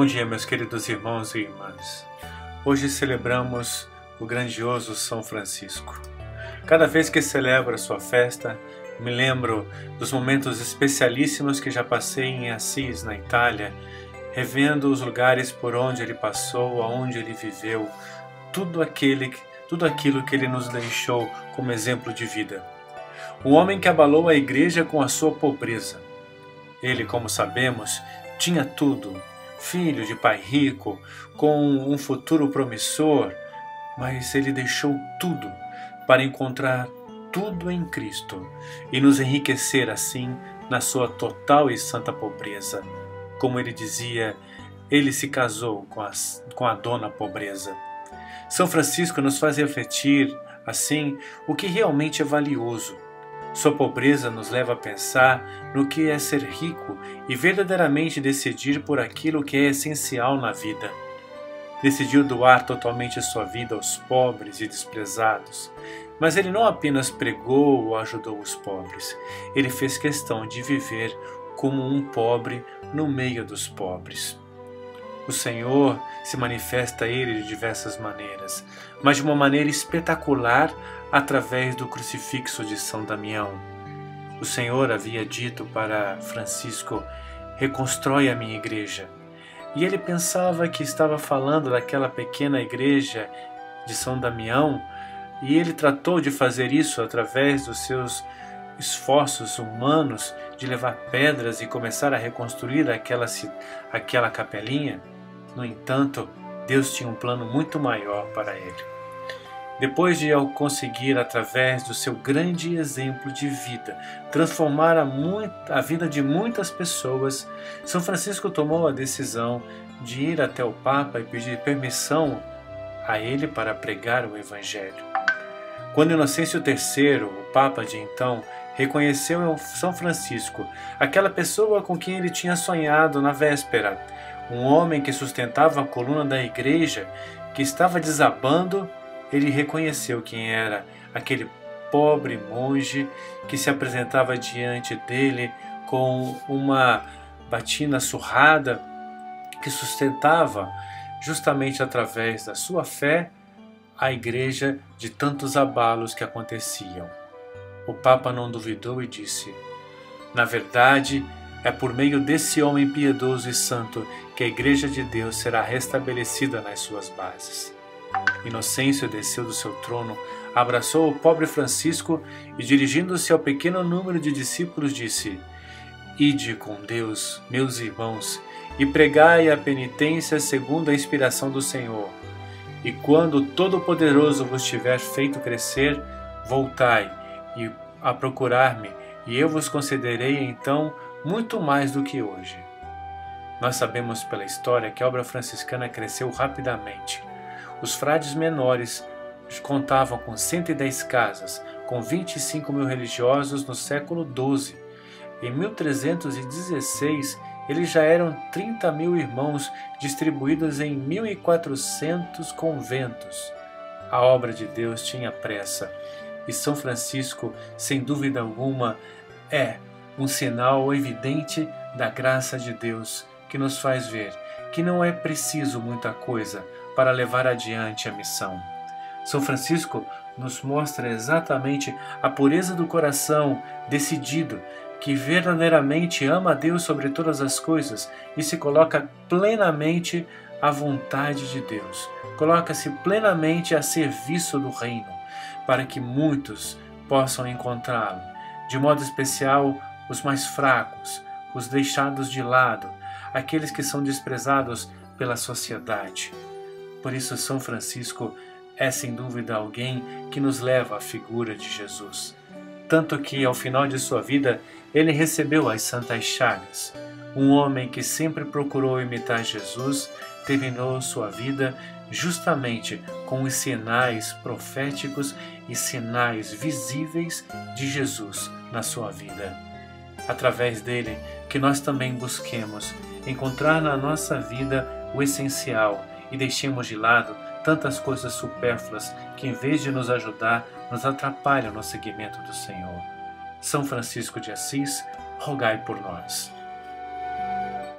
Bom dia, meus queridos irmãos e irmãs. Hoje celebramos o grandioso São Francisco. Cada vez que celebro a sua festa, me lembro dos momentos especialíssimos que já passei em Assis, na Itália, revendo os lugares por onde ele passou, aonde ele viveu, tudo aquilo que ele nos deixou como exemplo de vida. Um homem que abalou a igreja com a sua pobreza. Ele, como sabemos, tinha tudo, filho de pai rico, com um futuro promissor, mas ele deixou tudo para encontrar tudo em Cristo e nos enriquecer assim na sua total e santa pobreza. Como ele dizia, ele se casou com a dona pobreza. São Francisco nos faz refletir, assim, o que realmente é valioso. Sua pobreza nos leva a pensar no que é ser rico e verdadeiramente decidir por aquilo que é essencial na vida. Decidiu doar totalmente a sua vida aos pobres e desprezados. Mas ele não apenas pregou ou ajudou os pobres, ele fez questão de viver como um pobre no meio dos pobres. O Senhor se manifesta a ele de diversas maneiras, mas de uma maneira espetacular através do crucifixo de São Damião. O Senhor havia dito para Francisco: reconstrói a minha igreja. E ele pensava que estava falando daquela pequena igreja de São Damião, e ele tratou de fazer isso através dos seus esforços humanos de levar pedras e começar a reconstruir aquela capelinha. No entanto, Deus tinha um plano muito maior para ele. Depois de conseguir, através do seu grande exemplo de vida, transformar a vida de muitas pessoas, São Francisco tomou a decisão de ir até o Papa e pedir permissão a ele para pregar o Evangelho. Quando Inocêncio III, o Papa de então, reconheceu em São Francisco aquela pessoa com quem ele tinha sonhado na véspera, um homem que sustentava a coluna da igreja que estava desabando, ele reconheceu quem era aquele pobre monge que se apresentava diante dele com uma batina surrada que sustentava, justamente através da sua fé, a igreja de tantos abalos que aconteciam. O Papa não duvidou e disse: na verdade, é por meio desse homem piedoso e santo que a Igreja de Deus será restabelecida nas suas bases. Inocêncio desceu do seu trono, abraçou o pobre Francisco e, dirigindo-se ao pequeno número de discípulos, disse: ide com Deus, meus irmãos, e pregai a penitência segundo a inspiração do Senhor. E quando o Todo-Poderoso vos tiver feito crescer, voltai a procurar-me, e eu vos concederei então muito mais do que hoje. Nós sabemos pela história que a obra franciscana cresceu rapidamente. Os frades menores contavam com 110 casas, com 25 mil religiosos no século XII. Em 1316, eles já eram 30 mil irmãos distribuídos em 1.400 conventos. A obra de Deus tinha pressa, e São Francisco, sem dúvida alguma, é um sinal evidente da graça de Deus que nos faz ver que não é preciso muita coisa para levar adiante a missão. São Francisco nos mostra exatamente a pureza do coração decidido, que verdadeiramente ama a Deus sobre todas as coisas e se coloca plenamente à vontade de Deus. Coloca-se plenamente a serviço do reino, para que muitos possam encontrá-lo, de modo especial os mais fracos, os deixados de lado, aqueles que são desprezados pela sociedade. Por isso, São Francisco é sem dúvida alguém que nos leva à figura de Jesus. Tanto que, ao final de sua vida, ele recebeu as Santas Chagas. Um homem que sempre procurou imitar Jesus, terminou sua vida justamente com os sinais proféticos e sinais visíveis de Jesus na sua vida. Através dele, que nós também busquemos encontrar na nossa vida o essencial e deixemos de lado tantas coisas supérfluas que, em vez de nos ajudar, nos atrapalham no seguimento do Senhor. São Francisco de Assis, rogai por nós.